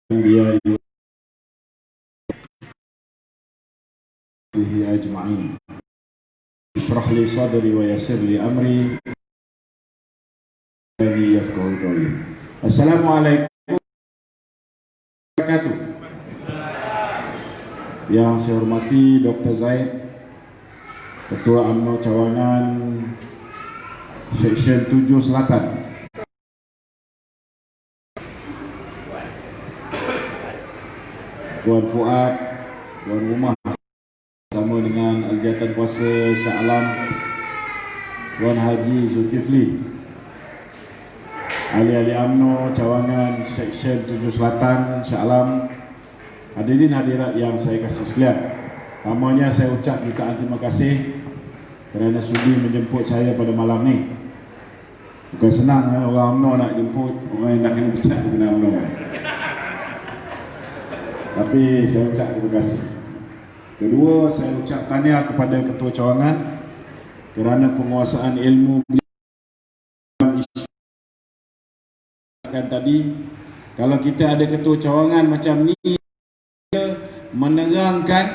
dia ajma'in. Ishrah li sadri wa yassir li amri yafqahu qawli. Assalamualaikum warahmatullahi wabarakatuh. Yang saya hormati Dr. Zaid, Ketua UMNO Cawangan Seksyen 7 Selatan, Tuan Fuad, Tuan Rumah bersama dengan Aljatan Kuasa Shah Alam, Tuan Haji Zulkifli, ahli-ahli UMNO Cawangan Seksyen 7 Selatan, Shah Alam, hadirin hadirat yang saya kasih sekalian. Pertamanya saya ucap jutaan terima kasih kerana sudi menjemput saya pada malam ni. Bukan senang orang UMNO nak jemput orang yang nak kena pecat kena UMNO. Tapi saya ucap terima kasih. Kedua, saya ucap tahniah kepada Ketua Cawangan kerana penguasaan ilmu tadi. Kalau kita ada Ketua Cawangan macam ni, menerangkan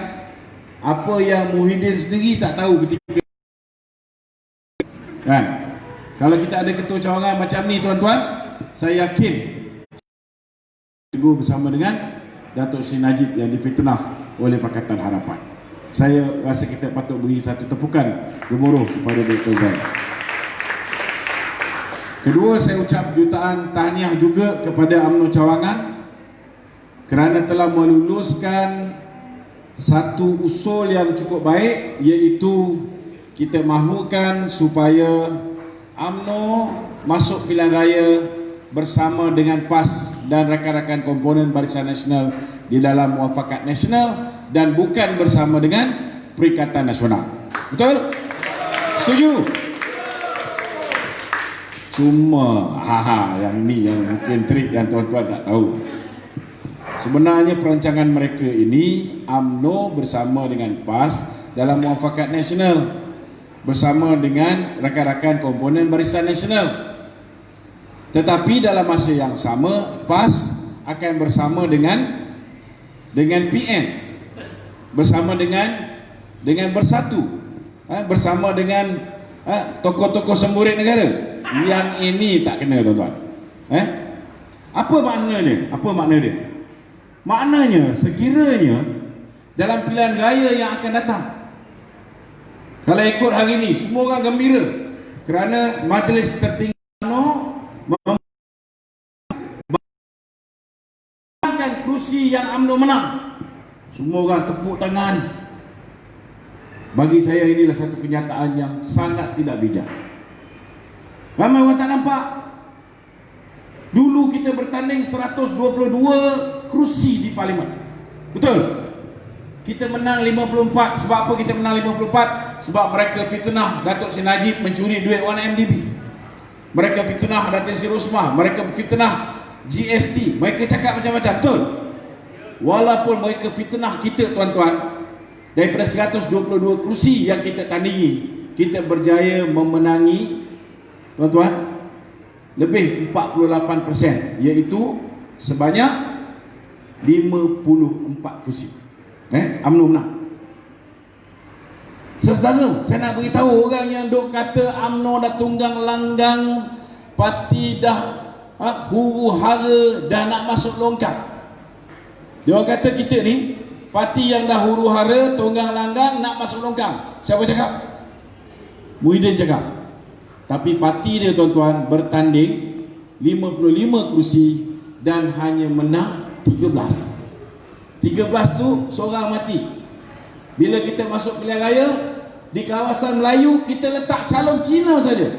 apa yang Muhyiddin sendiri tak tahu ketika kan. Kalau kita ada Ketua Cawangan macam ni tuan-tuan, saya yakin teguh bersama dengan Datuk Seri Najib yang difitnah oleh Pakatan Harapan. Saya rasa kita patut beri satu tepukan gemuruh kepada Dr. Zaid. Kedua, saya ucap jutaan tahniah juga kepada UMNO Cawangan kerana telah meluluskan satu usul yang cukup baik, iaitu kita mahukan supaya UMNO masuk pilihan raya bersama dengan PAS dan rakan-rakan komponen Barisan Nasional di dalam Muafakat Nasional dan bukan bersama dengan Perikatan Nasional. Betul? Setuju? Cuma yang ni yang mungkin trik yang tuan-tuan tak tahu. Sebenarnya perancangan mereka ini UMNO bersama dengan PAS dalam Muafakat Nasional bersama dengan rakan-rakan komponen Barisan Nasional. Tetapi dalam masa yang sama PAS akan bersama dengan PN, bersama dengan Bersatu, bersama dengan tokoh-tokoh semburit negara. Yang ini tak kena tuan-tuan. Apa maknanya? Apa makna dia? Maknanya sekiranya dalam pilihan raya yang akan datang, kalau ikut hari ini semua orang gembira kerana Majlis Tertinggi UMNO memangkan kerusi yang UMNO menang, semua orang tepuk tangan. Bagi saya inilah satu kenyataan yang sangat tidak bijak. Ramai orang tak nampak. Dulu kita bertanding 122 kerusi di Parlimen. Betul? Kita menang 54. Sebab apa kita menang 54? Sebab mereka fitnah Datuk Seri Najib mencuri duit 1MDB. Mereka fitnah Datuk Seri Rosmah. Mereka fitnah GST. Mereka cakap macam-macam. Betul? Walaupun mereka fitnah kita tuan-tuan, daripada 122 kerusi yang kita tandingi, kita berjaya memenangi tuan-tuan lebih 48%, iaitu sebanyak 54 kursi. UMNO menang. Saudara, saya nak beritahu orang yang duk kata UMNO dah tunggang langgang, parti dah huru hara, dah nak masuk longkang. Dia orang kata kita ni parti yang dah huru hara, tunggang langgang, nak masuk longkang. Siapa cakap? Muhyiddin cakap. Tapi parti dia tuan-tuan bertanding 55 kursi dan hanya menang 13. 13 tu seorang mati. Bila kita masuk pilihan raya di kawasan Melayu, kita letak calon Cina saja.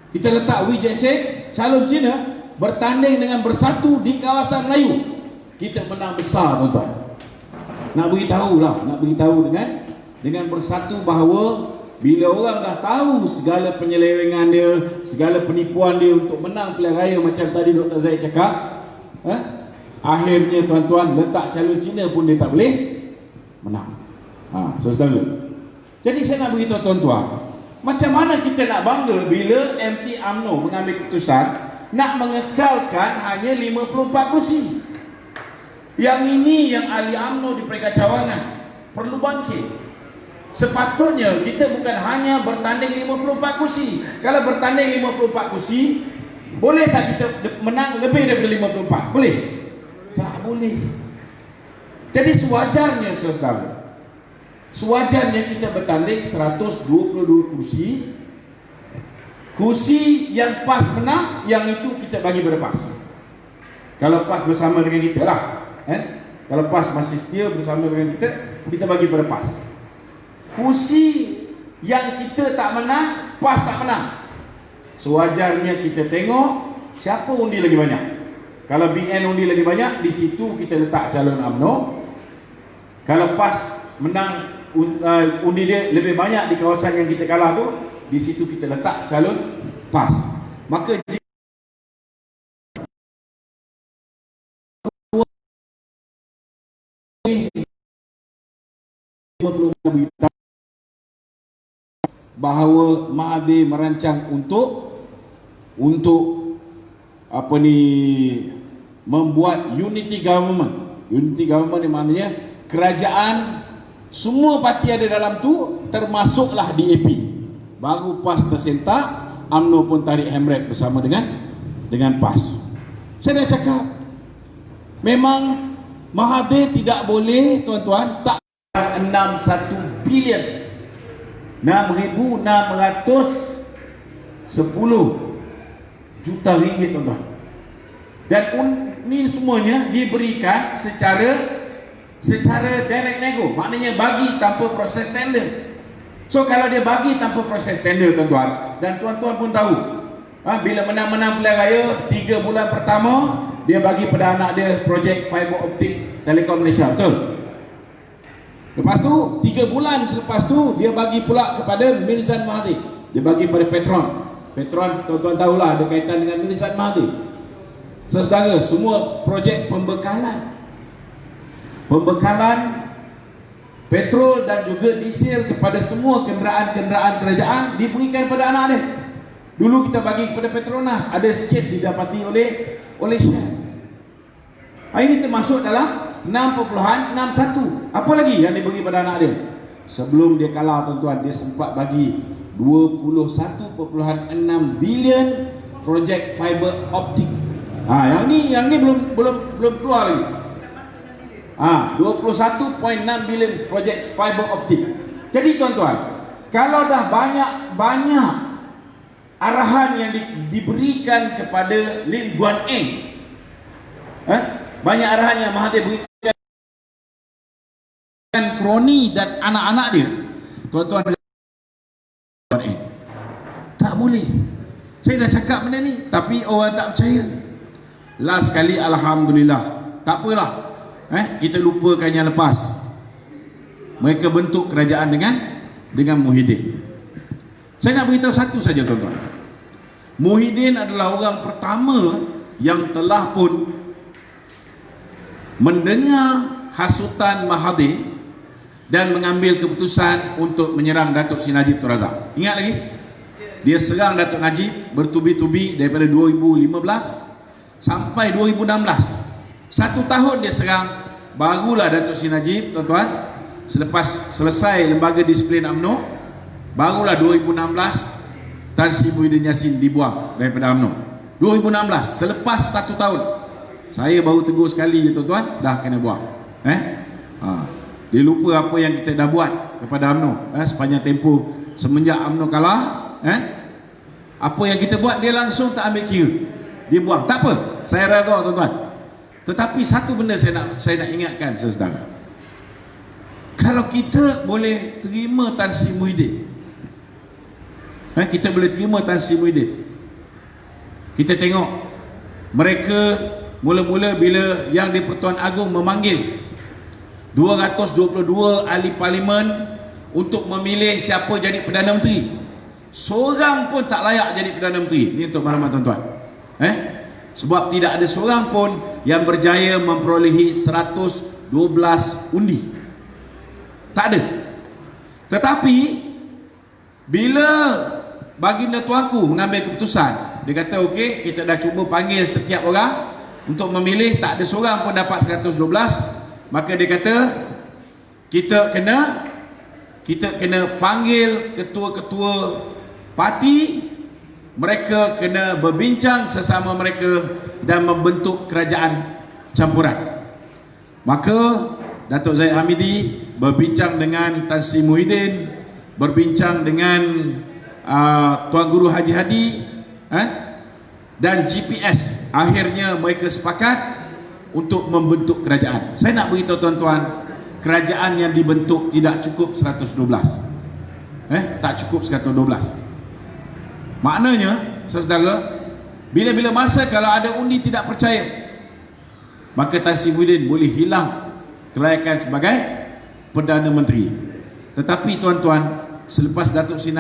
Kita letak Wee Jack Seng, calon Cina, bertanding dengan Bersatu di kawasan Melayu. Kita menang besar tuan-tuan. Nak beritahu dengan Bersatu bahawa bila orang dah tahu segala penyelewengan dia, segala penipuan dia untuk menang pilihan raya macam tadi Dr. Zaid cakap, akhirnya tuan-tuan letak calon Cina pun dia tak boleh menang. Saudara. Jadi saya nak beritahu tuan-tuan, macam mana kita nak bangga bila MT UMNO mengambil keputusan nak mengekalkan hanya 54 kursi. Yang ini yang ahli UMNO di Peringkat Cawangan perlu bangkit. Sepatutnya kita bukan hanya bertanding 54 kursi. Kalau bertanding 54 kursi, boleh tak kita menang lebih daripada 54? Boleh? Tak boleh. Jadi sewajarnya saudara, sewajarnya kita bertanding 122 kursi. Kursi yang PAS menang, yang itu kita bagi pada PAS. Kalau PAS bersama dengan kita lah, kalau PAS masih setia bersama dengan kita bagi pada PAS. Kursi yang kita tak menang, PAS tak menang, sewajarnya kita tengok siapa undi lagi banyak. Kalau BN undi lagi banyak, di situ kita letak calon UMNO. Kalau PAS menang, undi dia lebih banyak di kawasan yang kita kalah tu, di situ kita letak calon PAS. Maka bahawa Mahathir merancang untuk apa ni, membuat unity government. Unity government ni maknanya kerajaan semua parti ada dalam tu, termasuklah DAP. Baru PAS tersentak, UMNO pun tarik handbrake bersama dengan PAS. Saya dah cakap, memang Mahathir tidak boleh, tuan-tuan, tak 61 bilion 6,610 juta ringgit, tuan-tuan. Dan ini semuanya diberikan secara direct nego, maknanya bagi tanpa proses tender. So kalau dia bagi tanpa proses tender, tuan-tuan, dan tuan-tuan pun tahu, bila menang-menang pilihan raya, 3 bulan pertama dia bagi pada anak dia projek fiber optik Telekom Malaysia, betul? Lepas tu 3 bulan selepas tu dia bagi pula kepada Mirzan Mahathir. Dia bagi pada Petron. Petron, tuan-tuan tahulah, ada kaitan dengan Mirzan Mahathir. Saudara, semua projek pembekalan petrol dan juga diesel kepada semua kenderaan-kenderaan kerajaan diberikan pada anak dia. Dulu kita bagi kepada Petronas, ada sikit didapati oleh Shell. Ini termasuk dalam 6.61. Apa lagi yang diberi pada anak dia? Sebelum dia kalah, tuan-tuan, dia sempat bagi 21.6 bilion projek fiber optik. Yang ni belum keluar lagi. 21.6 bilion projek fiber optik. Jadi tuan-tuan, kalau dah banyak arahan yang diberikan kepada Lim Guan Eng, banyak arahan yang Mahathir berikan kroni dan anak-anak dia, tuan-tuan, tak boleh. Saya dah cakap benda ni, tapi orang tak percaya. Last kali, alhamdulillah, tak apalah, kita lupakan yang lepas. Mereka bentuk kerajaan dengan Muhyiddin. Saya nak beritahu satu saja, tuan-tuan. Muhyiddin adalah orang pertama yang telah pun mendengar hasutan Mahathir dan mengambil keputusan untuk menyerang Datuk Seri Najib Tun Razak. Ingat lagi? Dia serang Datuk Najib bertubi-tubi daripada 2015 sampai 2016. 1 tahun dia serang. Barulah Datuk Seri Najib, tuan-tuan, selepas selesai lembaga disiplin UMNO, barulah 2016 Tan Sri Muhyiddin Yassin dibuang daripada UMNO. 2016, selepas 1 tahun. Saya baru tegur sekali je, tuan-tuan, dah kena buang. Dia lupa apa yang kita dah buat kepada UMNO sepanjang tempoh semenjak UMNO kalah. Apa yang kita buat, dia langsung tak ambil kira, dia buang. Tak apa, saya redha, tuan-tuan. Tetapi satu benda saya nak ingatkan, saudara. Kalau kita boleh terima Tan Sri Muhyiddin, kita boleh terima Tan Sri Muhyiddin, kita tengok mereka mula-mula bila Yang di-Pertuan Agong memanggil 222 ahli parlimen untuk memilih siapa jadi Perdana Menteri, seorang pun tak layak jadi Perdana Menteri. Ini untuk maklumat, tuan-tuan. Sebab tidak ada seorang pun yang berjaya memperolehi 112 undi. Tak ada. Tetapi bila baginda tuanku mengambil keputusan, dia kata okey, kita dah cuba panggil setiap orang untuk memilih, tak ada seorang pun dapat 112. Maka dia kata kita kena panggil ketua-ketua parti, mereka kena berbincang sesama mereka dan membentuk kerajaan campuran. Maka Datuk Zahid Hamidi berbincang dengan Tan Sri Muhyiddin, berbincang dengan Tuan Guru Haji Hadi dan GPS. Akhirnya mereka sepakat untuk membentuk kerajaan. Saya nak beritahu tuan-tuan, kerajaan yang dibentuk tidak cukup 112. Tak cukup 112. Maknanya, saudara, bila-bila masa kalau ada undi tidak percaya, maka Tan Sri Muhyiddin boleh hilang kelayakan sebagai Perdana Menteri. Tetapi tuan-tuan, selepas Datuk Seri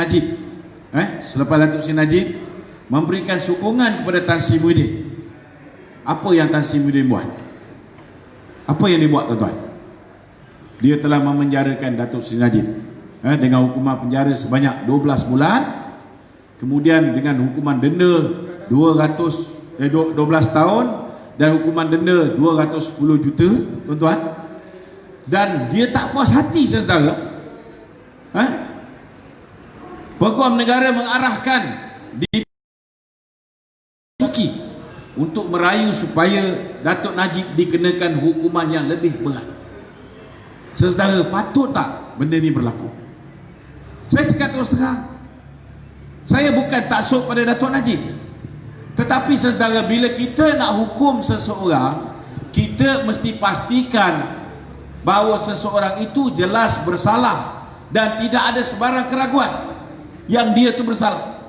Najib memberikan sokongan kepada Tan Sri Muhyiddin, apa yang Tan Sri Muhyiddin buat? Apa yang dia buat, tuan-tuan? Dia telah memenjarakan Datuk Seri Najib dengan hukuman penjara sebanyak 12 bulan, kemudian dengan hukuman denda 12 tahun dan hukuman denda 210 juta, tuan-tuan. Dan dia tak puas hati, saudara. Peguam negara mengarahkan di untuk merayu supaya Datuk Najib dikenakan hukuman yang lebih berat. Saudara, patut tak benda ni berlaku? Saya cakap terus terang, saya bukan taksub pada Datuk Najib, tetapi saudara, bila kita nak hukum seseorang, kita mesti pastikan bahawa seseorang itu jelas bersalah dan tidak ada sebarang keraguan yang dia tu bersalah.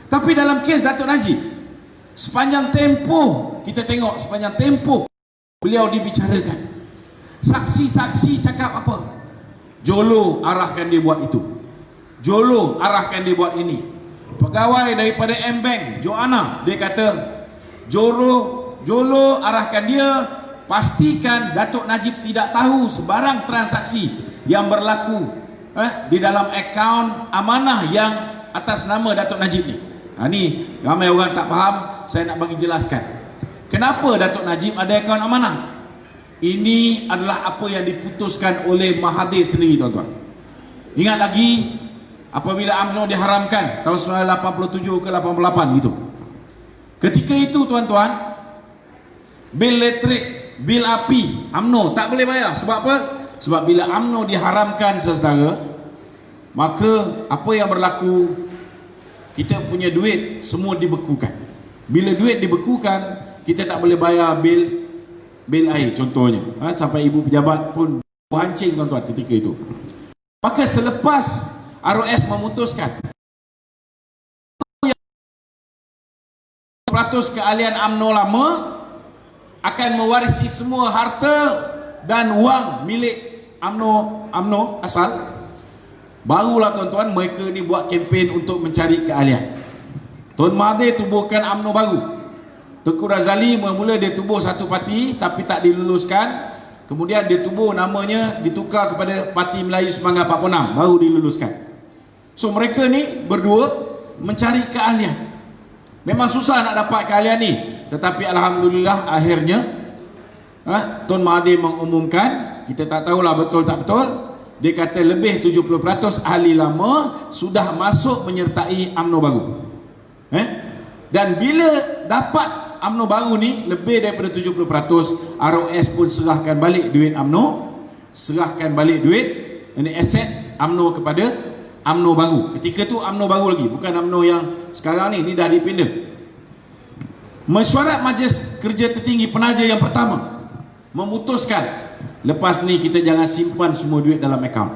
Tapi dalam kes Datuk Najib, sepanjang tempoh kita tengok, sepanjang tempoh beliau dibicarakan, saksi-saksi cakap apa? Jolo arahkan dia buat itu, Jolo arahkan dia buat ini. Pegawai daripada M-Bank, Joanna, dia kata Jolo arahkan dia, pastikan Datuk Najib tidak tahu sebarang transaksi yang berlaku di dalam akaun amanah yang atas nama Datuk Najib ni. Ni ramai orang tak faham, saya nak bagi jelaskan. Kenapa Datuk Najib ada akaun amanah? Ini adalah apa yang diputuskan oleh Mahathir sendiri, tuan-tuan. Ingat lagi apabila UMNO diharamkan tahun 1987 ke 88 gitu. Ketika itu, tuan-tuan, bil elektrik, bil api UMNO tak boleh bayar. Sebab apa? Sebab bila UMNO diharamkan, saudara, maka apa yang berlaku, kita punya duit semua dibekukan. Bila duit dibekukan, kita tak boleh bayar bil air contohnya. Sampai ibu pejabat pun hancing, tuan-tuan, ketika itu. Maka selepas ROS memutuskan 100% keahlian UMNO lama akan mewarisi semua harta dan wang milik UMNO asal, barulah, tuan-tuan, mereka ni buat kempen untuk mencari keahlian. Tun Mahathir tubuhkan UMNO baru. Tengku Razali mula dia tubuh satu parti tapi tak diluluskan. Kemudian dia tubuh, namanya ditukar kepada Parti Melayu Semanggar 46, baru diluluskan. So mereka ni berdua mencari keahlian. Memang susah nak dapat keahlian ni, tetapi alhamdulillah akhirnya Tun Mahathir mengumumkan, kita tak tahulah betul tak betul, dia kata lebih 70% ahli lama sudah masuk menyertai UMNO baru. Dan bila dapat UMNO baru ni lebih daripada 70%, ROS pun serahkan balik duit UMNO, serahkan balik duit ini aset UMNO kepada UMNO baru. Ketika tu UMNO baru lagi, bukan UMNO yang sekarang ni dah dipindah. Mesyuarat Majlis Kerja Tertinggi Penaja yang pertama memutuskan, lepas ni kita jangan simpan semua duit dalam akaun.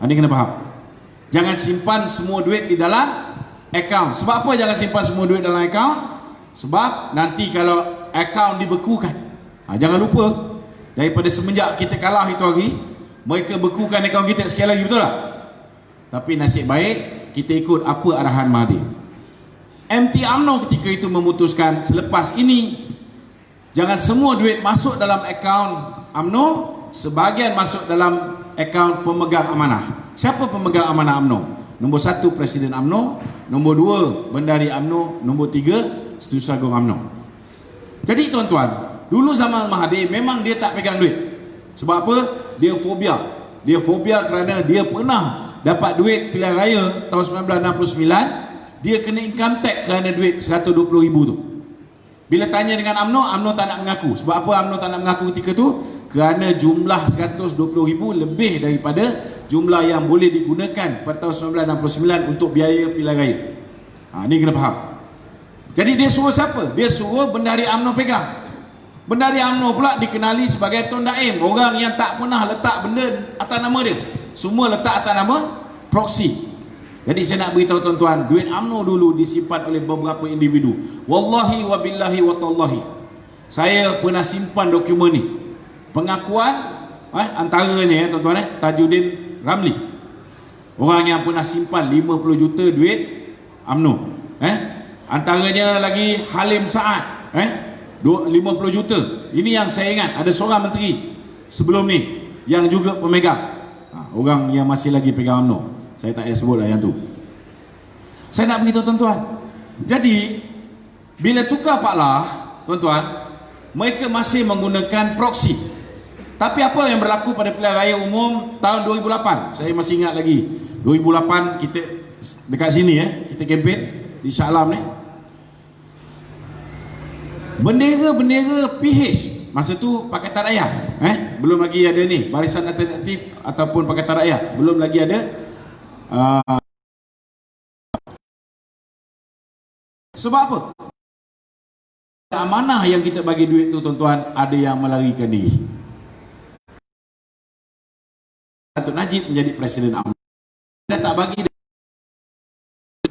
Anda kena faham, jangan simpan semua duit di dalam akaun. Sebab apa jangan simpan semua duit dalam akaun? Sebab nanti kalau akaun dibekukan, jangan lupa, daripada semenjak kita kalah itu hari, mereka bekukan akaun kita sekali lagi, betul tak? Tapi nasib baik kita ikut apa arahan Mahathir. MT UMNO ketika itu memutuskan, selepas ini jangan semua duit masuk dalam akaun UMNO, sebahagian masuk dalam akaun pemegang amanah. Siapa pemegang amanah UMNO? Nombor 1 Presiden UMNO, nombor 2 Bendahari UMNO, nombor 3 Setiausaha Agung UMNO. Jadi tuan-tuan, dulu zaman Mahathir memang dia tak pegang duit. Sebab apa? Dia fobia. Dia fobia kerana dia pernah dapat duit pilihan raya tahun 1969, dia kena income tax kerana duit 120,000 tu. Bila tanya dengan UMNO tak nak mengaku. Sebab apa UMNO tak nak mengaku ketika tu? Kerana jumlah 120,000 lebih daripada jumlah yang boleh digunakan pada tahun 1969 untuk biaya pilihan raya. Ni kena faham. Jadi dia suruh siapa? Dia suruh bendahari UMNO pegang. Bendahari UMNO pula dikenali sebagai Tun Daim, orang yang tak pernah letak benda atas nama dia, semua letak atas nama proksi. Jadi saya nak beritahu tuan-tuan, duit UMNO dulu disimpan oleh beberapa individu. Wallahi wa billahi wa tallahi, saya pernah simpan dokumen ni. Pengakuan antaranya tuan-tuan, Tajuddin Ramli, orang yang pernah simpan 50 juta duit UMNO. Antaranya lagi Halim Saad, 50 juta. Ini yang saya ingat. Ada seorang menteri sebelum ni yang juga pemegang, orang yang masih lagi pegang UMNO. Saya tak payah sebut lah yang tu. Saya nak beritahu tuan-tuan, jadi bila tukar Pak Lah, tuan-tuan, mereka masih menggunakan proksi. Tapi apa yang berlaku pada pilihan raya umum tahun 2008? Saya masih ingat lagi 2008, kita dekat sini kita kempen di Shah Alam ni. Bendera-bendera PH masa tu Pakatan Rakyat, belum lagi ada ni Barisan Alternatif ataupun Pakatan Rakyat, belum lagi ada. Sebab apa? Amanah yang kita bagi duit tu tuan-tuan, ada yang melarikan diri. Datuk Najib menjadi Presiden UMNO, dia tak bagi.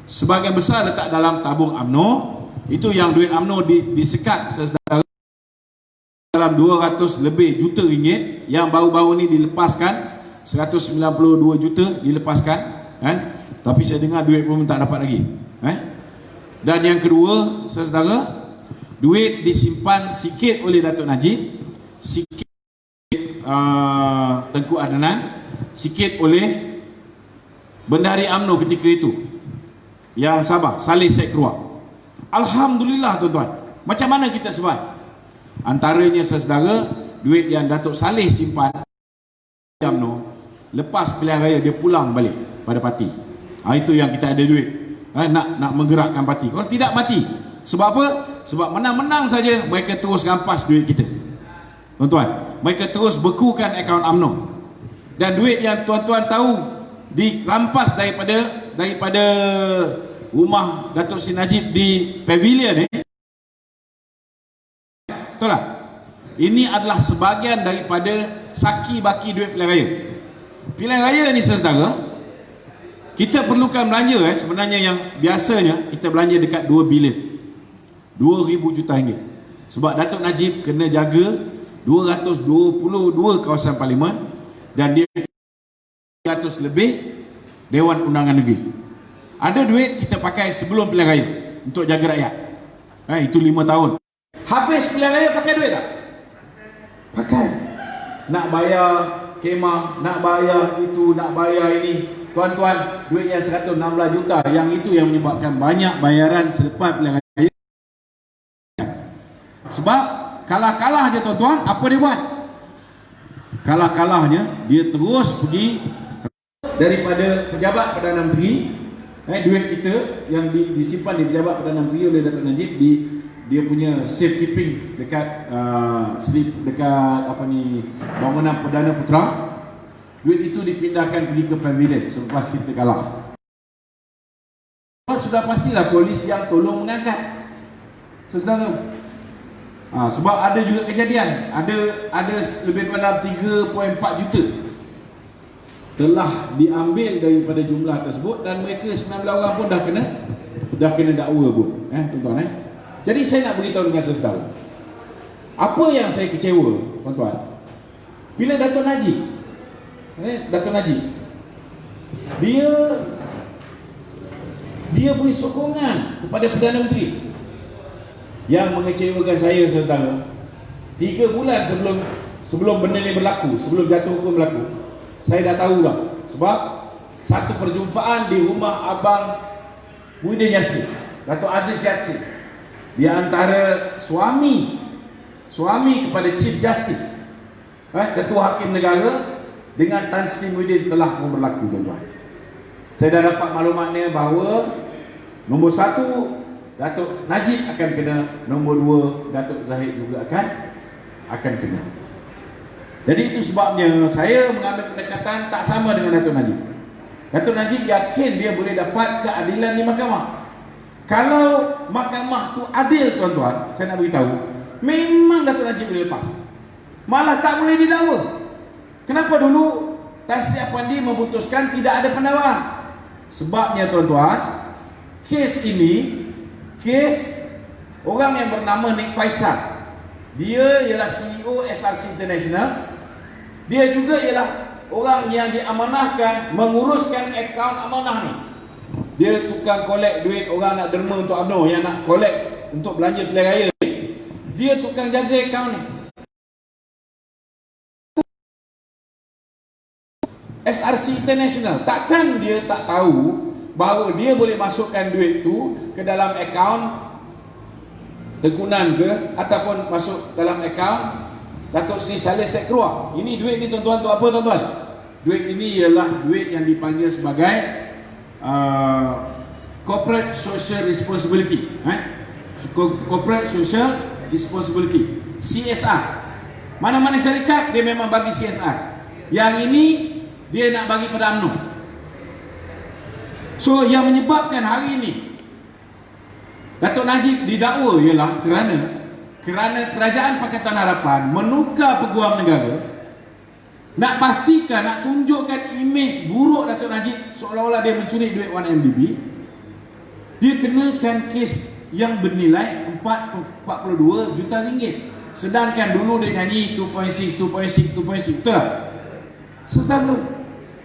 Sebagian besar letak dalam tabung UMNO. Itu yang duit UMNO disekat sesedara dalam 200 lebih juta ringgit, yang baru-baru ni dilepaskan 192 juta dilepaskan, tapi saya dengar duit pun tak dapat lagi. Dan yang kedua, saudara, duit disimpan sikit oleh Datuk Najib, sikit Tengku Adnan, sikit oleh Bendahari UMNO ketika itu yang Sabah, Saleh Syed Keruak. Alhamdulillah tuan-tuan, macam mana kita survive? Antaranya saudara, duit yang Datuk Saleh simpan UMNO, lepas pilihan raya dia pulang balik pada parti. Itu yang kita ada duit, nak menggerakkan parti. Kalau tidak mati. Sebab apa? Sebab menang-menang saja mereka terus rampas duit kita. Tuan-tuan, mereka terus bekukan akaun UMNO. Dan duit yang tuan-tuan tahu dirampas daripada rumah Datuk Seri Najib di Pavilion ni, betul tak? Ini adalah sebahagian daripada saki baki duit pilihan raya. Pilihan raya ni saudara, kita perlukan belanja sebenarnya yang biasanya kita belanja dekat 2 bilion, 2,000 juta ringgit. Sebab Datuk Najib kena jaga 222 kawasan parlimen dan dia 300 lebih Dewan Undangan Negeri. Ada duit kita pakai sebelum pilihan raya untuk jaga rakyat. Itu 5 tahun. Habis pilihan raya pakai duit tak? Pakai. Nak bayar kemah, nak bayar itu, nak bayar ini. Tuan-tuan, duit yang 116 juta, yang itu yang menyebabkan banyak bayaran selepas pilihan raya. Sebab kalah-kalah je tuan-tuan, apa dia buat? Kalah-kalahnya dia terus pergi daripada pejabat Perdana Menteri, duit kita yang disimpan di pejabat Perdana Menteri oleh Datuk Najib di dia punya safekeeping dekat bangunan Perdana Putra, duit itu dipindahkan pergi ke Pavilion selepas kita kalah. Sudah pastilah polis yang tolong mengangkat, saudara. Sebab ada juga kejadian, ada lebih kurang 3.4 juta telah diambil daripada jumlah tersebut, dan mereka 19 orang pun dah kena dakwa pun, tuan-tuan. Jadi saya nak beritahu dengan saudara, apa yang saya kecewa tuan-tuan, bila Datuk Najib dia beri sokongan kepada Perdana Menteri. Yang mengecewakan saya saudara, 3 bulan sebelum benda ni berlaku, sebelum jatuh hukum berlaku, saya dah tahu lah. Sebab satu perjumpaan di rumah Abang Muhyiddin Yassin, Datuk Aziz Yassin, di antara suami suami kepada Chief Justice, Ketua Hakim Negara dengan Tan Sri Muhyiddin telah berlaku, tuan-tuan. Saya dah dapat maklumatnya bahawa nombor 1 Datuk Najib akan kena, nombor 2 Datuk Zahid juga akan kena. Jadi itu sebabnya saya mengambil pendekatan tak sama dengan Datuk Najib. Datuk Najib yakin dia boleh dapat keadilan di mahkamah. Kalau mahkamah tu adil, tuan-tuan, saya nak beritahu, memang Datuk Najib boleh lepas. Malah tak boleh didakwa. Kenapa dulu Tan Sri Apandi memutuskan tidak ada pendakwaan? Sebabnya, tuan-tuan, kes ini, kes orang yang bernama Nik Faisal. Dia ialah CEO SRC International. Dia juga ialah orang yang diamanahkan menguruskan akaun amanah ni. Dia tukang kolek duit orang nak derma untuk UMNO, yang nak kolek untuk belanja pilihan raya. Dia tukang jaga akaun ni. SRC International, takkan dia tak tahu bahawa dia boleh masukkan duit tu ke dalam akaun Tengkunan ke, ataupun masuk dalam akaun Datuk Seri Saleh Sekruah. Ini duit ni, tuan-tuan, untuk apa, tuan-tuan? Duit ini ialah duit yang dipanggil sebagai Corporate Social Responsibility, Corporate Social Responsibility, CSR. Mana-mana syarikat dia memang bagi CSR. Yang ini dia nak bagi pada UMNO. So yang menyebabkan hari ini Datuk Najib didakwa ialah kerana Kerajaan Pakatan Harapan menukar Peguam Negara, nak pastikan, nak tunjukkan imej buruk Datuk Najib seolah-olah dia mencuri duit 1MDB. Dia kenakan kes yang bernilai 42 juta ringgit. Sedangkan dulu dia nyanyi 2.6, betul tak? Saudara,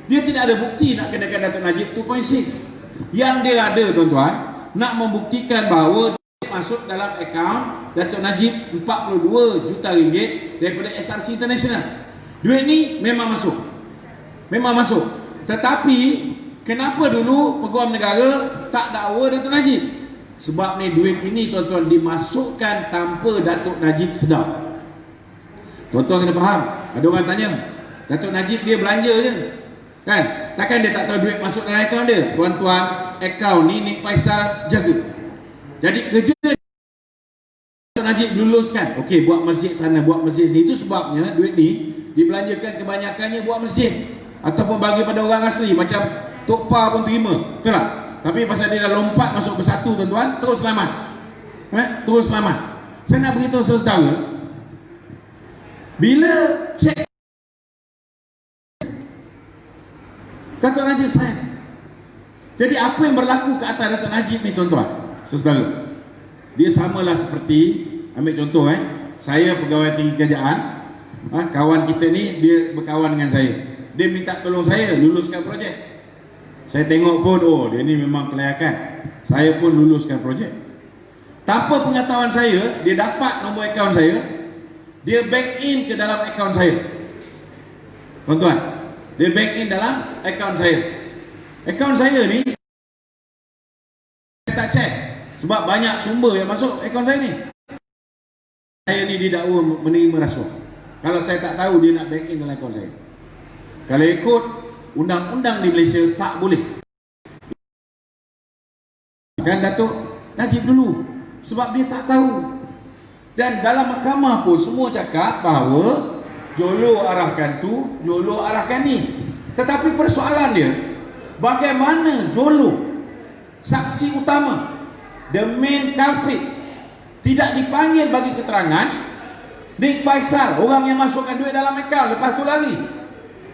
dia tidak ada bukti nak kenakan Datuk Najib 2.6. Yang dia ada, tuan-tuan, nak membuktikan bahawa dia masuk dalam akaun Datuk Najib 42 juta ringgit daripada SRC International. Duit ni memang masuk. Tetapi kenapa dulu Peguam Negara tak dakwa Datuk Najib? Sebab ni duit ini, tuan-tuan, dimasukkan tanpa Datuk Najib sedar. Tuan-tuan kena faham. Ada orang tanya, Datuk Najib dia belanja je, kan? Takkan dia tak tahu duit masuk dalam akaun dia? Tuan-tuan, akaun ni Nik Faisal jaga. Jadi kerja Datuk Najib luluskan, okey, buat masjid sana, buat masjid sini. Itu sebabnya duit ni dibelanjakan kebanyakannya buat masjid ataupun bagi pada orang asli, macam Tok Pa pun terima, betul tak? Tapi pasal dia dah lompat masuk bersatu, tuan-tuan, terus selamat. Terus selamat. Saya nak beritahu saudara, bila cek Datuk Najib sign. Jadi apa yang berlaku ke atas Datuk Najib ni, tuan-tuan, saudara, dia samalah seperti, ambil contoh, saya pegawai tinggi kerajaan, kawan kita ni dia berkawan dengan saya, dia minta tolong saya luluskan projek. Saya tengok pun, oh dia ni memang kelayakan, saya pun luluskan projek. Tanpa pengetahuan saya, dia dapat nombor akaun saya, dia bank in ke dalam akaun saya. Tuan-tuan, dia bank in dalam akaun saya. Akaun saya ni saya tak cek, sebab banyak sumber yang masuk akaun saya ni. Saya ni didakwa menerima rasuah. Kalau saya tak tahu dia nak bank in dalam akaun saya. Kalau ikut undang-undang di Malaysia, tak boleh. Kan Datuk Najib dulu, sebab dia tak tahu. Dan dalam mahkamah pun semua cakap bahawa Jolo arahkan tu, Jolo arahkan ni. Tetapi persoalan dia, bagaimana Jolo, saksi utama, the main culprit, tidak dipanggil bagi keterangan. Nik Faisal, orang yang masukkan duit dalam akaun, lepas tu lari,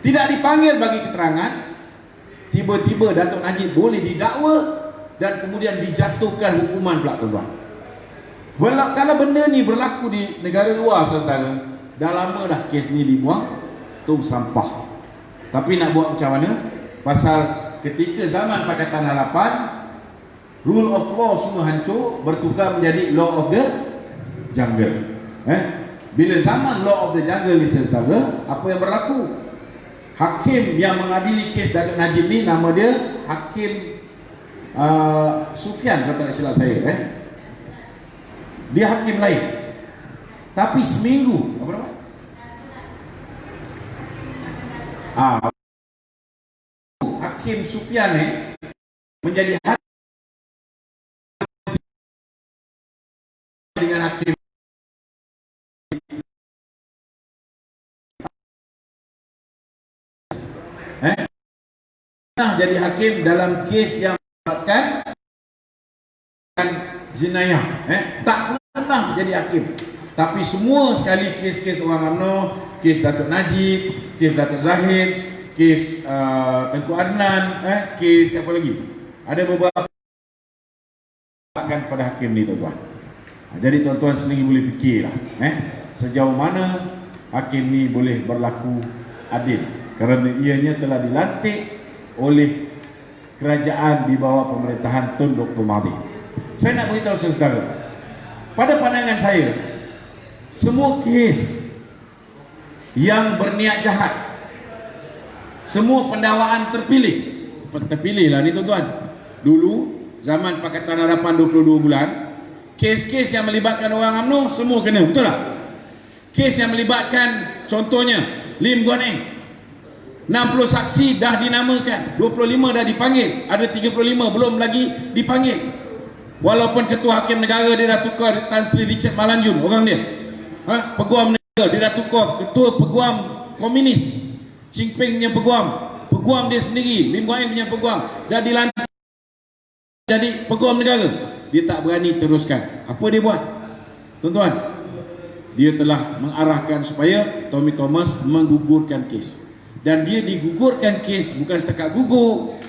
tidak dipanggil bagi keterangan. Tiba-tiba Datuk Najib boleh didakwa dan kemudian dijatuhkan hukuman pula, tuan-tuan. Kalau benda ni berlaku di negara luar, saudara, dah lama dah kes ni dibuang tong sampah. Tapi nak buat macam mana? Pasal ketika zaman Pakatan Harapan, rule of law semua hancur, bertukar menjadi law of the jungle. Bila zaman law of the jungle ni, saudara, apa yang berlaku? Hakim yang mengadili kes Datuk Najib ni, nama dia Hakim Sufian, kalau tak silap saya. Dia hakim lain. Tapi seminggu apa nama? Hakim Sufyan menjadi hakim dengan hakim jadi hakim dalam kes yang melibatkan jenayah, tak pernah jadi hakim. Tapi semua sekali kes-kes orang UMNO, kes Datuk Najib, kes Datuk Zahid, kes Tengku Adnan, kes apa lagi? Ada beberapa akan pada hakim ni tuan-tuan. Jadi tuan-tuan sendiri boleh fikirlah, sejauh mana hakim ni boleh berlaku adil, kerana ianya telah dilantik oleh kerajaan di bawah pemerintahan Tun Dr. Mahathir. Saya nak beritahu saudara, pada pandangan saya, semua kes yang berniat jahat, semua pendakwaan terpilih lah ni tuan-tuan. Dulu zaman Pakatan Harapan 22 bulan, kes-kes yang melibatkan orang UMNO semua kena, betul tak? Kes yang melibatkan contohnya Lim Guan Eng, 60 saksi dah dinamakan, 25 dah dipanggil, ada 35 belum lagi dipanggil. Walaupun ketua hakim negara dia dah tukar, Tan Sri Richard Malanjun orang dia, peguam negara dia dah tukar, ketua peguam komunis Ching Ping punya peguam dia sendiri, Lim Guan Eng punya peguam dah dilantik jadi peguam negara. Dia tak berani teruskan. Apa dia buat tuan-tuan? Dia telah mengarahkan supaya Tommy Thomas menggugurkan kes. Dan dia digugurkan kes bukan setakat gugur,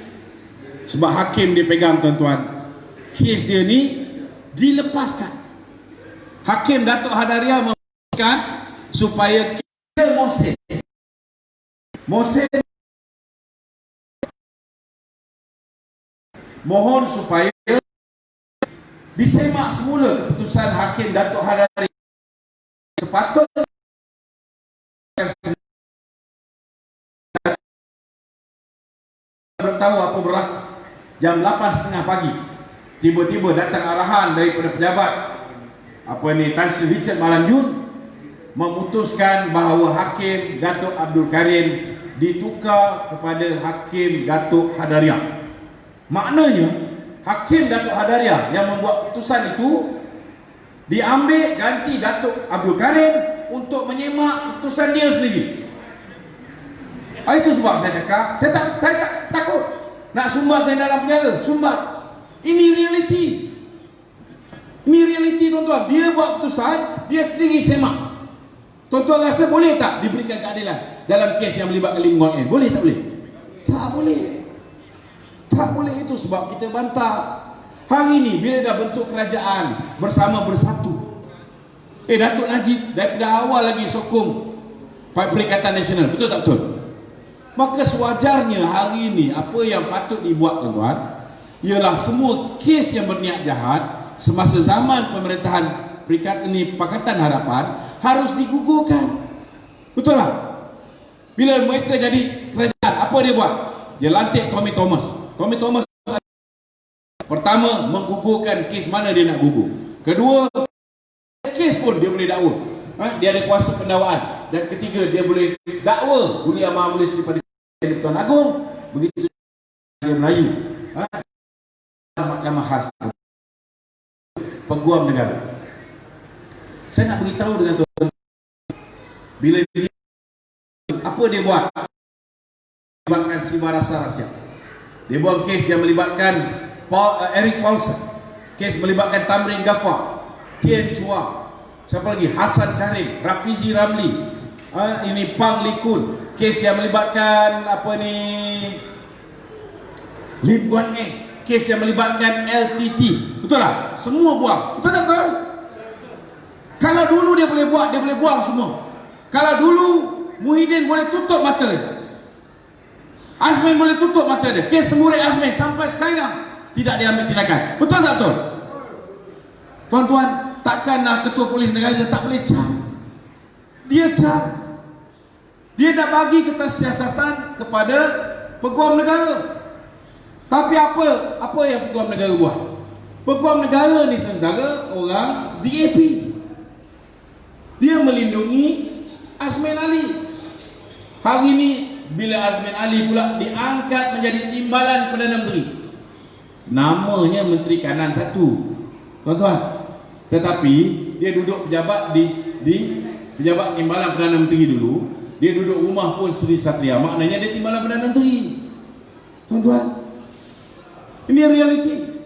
sebab hakim dia pegang tuan-tuan, kes dia ni dilepaskan. Hakim Datuk Hadaria memutuskan supaya kita Mohsen mohon supaya disemak semula keputusan Hakim Datuk Hadaria. Sepatutnya belum tahu apa berlaku. Jam 8.30 pagi tiba-tiba datang arahan daripada pejabat Tan Sri Richard Malanjun memutuskan bahawa Hakim Datuk Abdul Karim ditukar kepada Hakim Datuk Hadaria. Maknanya Hakim Datuk Hadaria yang membuat keputusan itu diambil ganti Datuk Abdul Karim untuk menyemak keputusan dia sendiri. Itu sebab saya cakap, saya tak takut nak sumbat saya dalam penjara, sumbat. Ini realiti. Ini realiti tuan-tuan. Dia buat keputusan, dia sendiri semak. Tuan-tuan rasa boleh tak diberikan keadilan dalam kes yang melibatkan Lim Guan Eng? Boleh tak boleh? Tak boleh. Tak boleh. Itu sebab kita bantah. Hari ini bila dah bentuk kerajaan bersama bersatu, Datuk Najib daripada awal lagi sokong Perikatan Nasional, betul tak betul? Maka sewajarnya hari ini apa yang patut dibuat tuan-tuan ialah semua kes yang berniat jahat semasa zaman pemerintahan Pakatan Harapan harus digugurkan. Betul tak? Bila mereka jadi kerajaan, apa dia buat? Dia lantik Tommy Thomas. Tommy Thomas pertama menggugurkan kes mana dia nak gugur. Kedua, kes pun dia boleh dakwa. Dia ada kuasa pendakwaan. Dan ketiga, dia boleh dakwa Uli Amar Mulis daripada Tuan Agong. Begitu dia Melayu. Mahkamah khas peguam negara. Saya nak beritahu dengan tuan, bila dia apa dia buat? Melibatkan Siva Rasa Rasya. Dia buat kes yang melibatkan Eric Paulson, kes melibatkan Tamrin Ghaffar, Tien Chua, siapa lagi? Hasan Karim, Rafizi Ramli, ini Pang Likun, kes yang melibatkan Lim Guan Eng, kes yang melibatkan LTT. Betul tak? Semua buang. Betul tak tuan? Kalau dulu dia boleh buat, dia boleh buang semua. Kalau dulu Muhyiddin boleh tutup mata dia, Azmin boleh tutup mata dia, kes Semurik Azmin sampai sekarang tidak diambil tindakan. Betul tak betul? Tuan-tuan, takkanlah ketua polis negara tak boleh cam. Dia cam. Dia nak bagi ketersiasatan kepada peguam negara. Tapi apa yang peguam negara buat? Peguam negara ni saudara orang DAP. dia melindungi Azmin Ali. Hari ini bila Azmin Ali pula diangkat menjadi timbalan Perdana Menteri, namanya Menteri Kanan satu, tuan-tuan, tetapi dia duduk pejabat di pejabat timbalan Perdana Menteri dulu. Dia duduk rumah pun Seri Satria, maknanya dia timbalan Perdana Menteri, tuan-tuan. Ini realiti.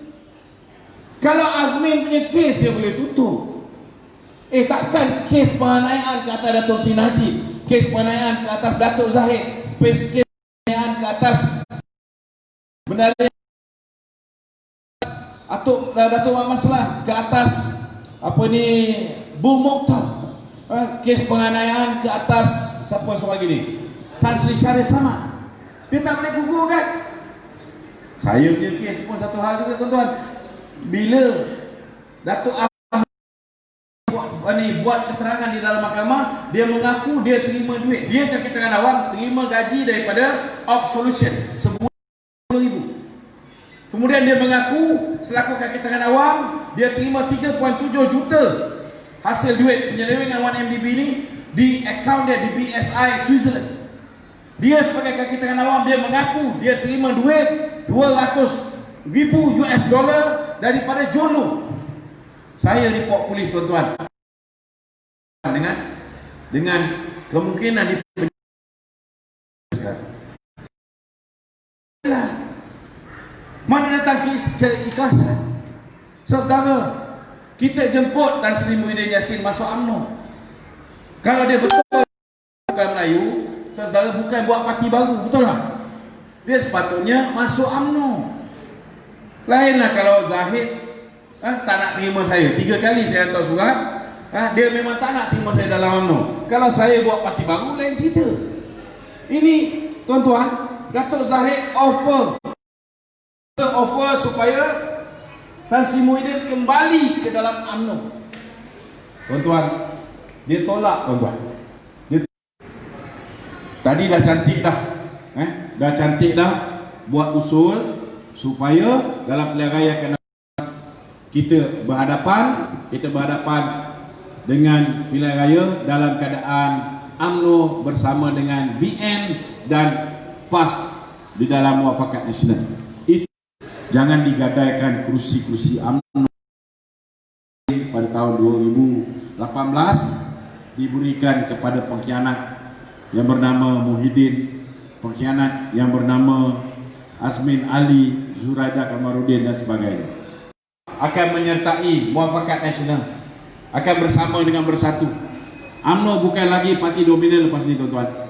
Kalau Azmin punya kes, dia boleh tutup. Takkan kes penganiayaan ke atas Datuk Seri Najib, kes penganiayaan ke atas Datuk Zahid, kes penganiayaan ke atas Bendahara Datuk Wan Maslan, ke atas Bung Mokhtar, kes penganiayaan ke atas siapa soal gini, Tan Sri Syarif Samad, dia tak boleh gugur kan? Saya punya kes pun satu hal juga, tuan-tuan. Bila Datuk buat keterangan di dalam mahkamah, dia mengaku dia terima duit, dia kaki tangan awam terima gaji daripada Absolution sebulan 10,000. Kemudian dia mengaku selaku kaki tangan awam dia terima 3.7 juta hasil duit penyelewengan 1MDB ini di akaun dia di BSI Switzerland. Dia sebagai kaki tangan awam, dia mengaku dia terima duit 200,000 US dollar daripada Jolo. Saya report polis, tuan-tuan, dengan kemungkinan di mana datang keikhlasan. Saudara, kita jemput Tan Sri Muhyiddin Yassin masuk UMNO. Kalau dia betul bukan Melayu, saudara, bukan buat parti baru, betul tak? Dia sepatutnya masuk UMNO. Lainlah kalau Zahid tak nak terima saya. 3 kali saya hantar surat, dia memang tak nak terima saya dalam UMNO. Kalau saya buat parti baru, lain cerita. Ini, tuan-tuan, Datuk Zahid offer supaya Tan Sri Muhyiddin kembali ke dalam UMNO. Tuan-tuan, dia tolak, tuan-tuan. Tadi dah cantik dah, dah cantik dah buat usul supaya dalam pilihan raya akan kita berhadapan dengan pilihan raya dalam keadaan UMNO bersama dengan BN dan PAS di dalam muafakat nasional. Itu jangan digadaikan kerusi-kerusi UMNO. Pada tahun 2018 diberikan kepada pengkhianat yang bernama Muhyiddin, pengkhianat yang bernama Azmin Ali, Zuraida Kamarudin dan sebagainya. Akan menyertai muafakat nasional, akan bersama dengan bersatu. UMNO bukan lagi parti dominan lepas ni, tuan-tuan.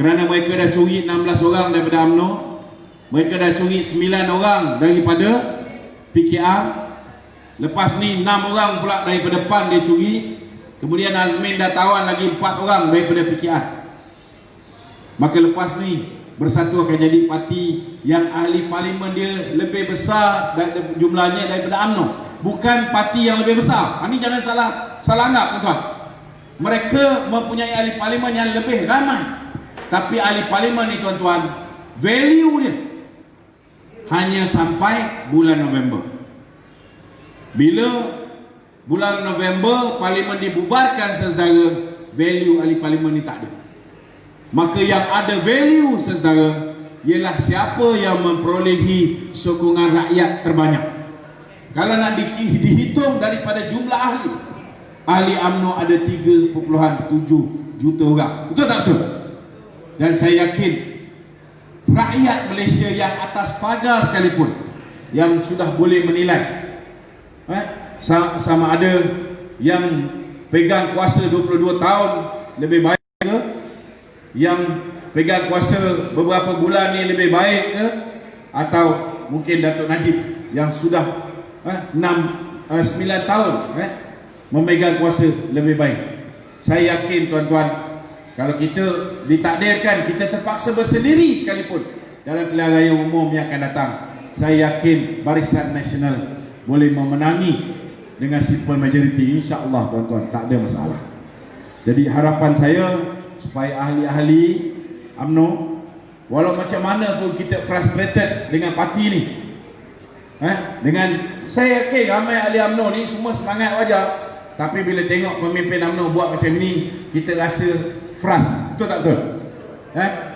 Kerana mereka dah curi 16 orang daripada UMNO, mereka dah curi 9 orang daripada PKR. Lepas ni 6 orang pula daripada PAN dia curi. Kemudian Azmin dah tawan lagi 4 orang daripada PKR. Maka lepas ni Bersatu akan jadi parti yang ahli parlimen dia lebih besar dan jumlahnya daripada UMNO. Bukan parti yang lebih besar. Ini jangan salah anggap, tuan-tuan. Mereka mempunyai ahli parlimen yang lebih ramai. Tapi ahli parlimen ni, tuan-tuan, value dia hanya sampai bulan November. Bila bulan November parlimen dibubarkan, saudara, value ahli parlimen ni tak ada. Maka yang ada value, saudara, ialah siapa yang memperolehi sokongan rakyat terbanyak. Kalau nak dihitung daripada jumlah ahli UMNO ada 3.7 juta orang. Betul tak betul? Dan saya yakin rakyat Malaysia yang atas pagar sekalipun, yang sudah boleh menilai sama ada yang pegang kuasa 22 tahun lebih baik ke, yang pegang kuasa beberapa bulan ni lebih baik ke, atau mungkin Datuk Najib yang sudah 9 tahun memegang kuasa lebih baik. Saya yakin, tuan-tuan, kalau kita ditakdirkan kita terpaksa bersendiri sekalipun dalam pilihan raya umum yang akan datang, saya yakin Barisan Nasional boleh memenangi dengan simple majority, insya-Allah, tuan-tuan, tak ada masalah. Jadi harapan saya supaya ahli-ahli UMNO, walau macam mana pun kita frustrated dengan parti ni, dengan saya yakin ramai ahli UMNO ni semua semangat wajar. Tapi bila tengok pemimpin UMNO buat macam ni, kita rasa frust. Betul tak betul?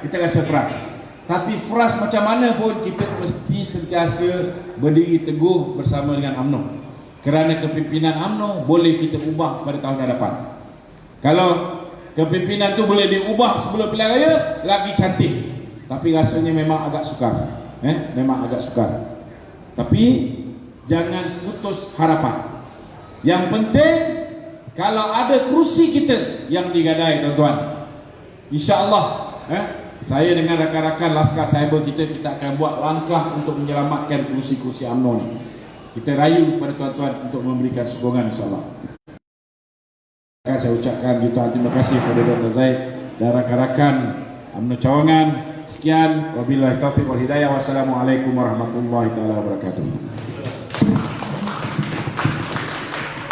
Kita rasa frust. Tapi frust macam mana pun, kita mesti sentiasa berdiri teguh bersama dengan UMNO. Kerana kepimpinan UMNO boleh kita ubah pada tahun hadapan. Kalau kepimpinan tu boleh diubah sebelum pilihan raya, lagi cantik. Tapi rasanya memang agak sukar. Memang agak sukar. Tapi jangan putus harapan. Yang penting, kalau ada kerusi kita yang digadai, tuan-tuan, insya-Allah saya dengan rakan-rakan Laskar Cyber kita akan buat langkah untuk menyelamatkan kerusi-kerusi UMNO ni. Kita rayu kepada tuan-tuan untuk memberikan sokongan, insya-Allah. Saya ucapkan jutaan terima kasih kepada Dr. Zaid dan rakan-rakan UMNO Cawangan. Sekian, wabillahi taufiq wal hidayah. Wassalamualaikum warahmatullahi wabarakatuh.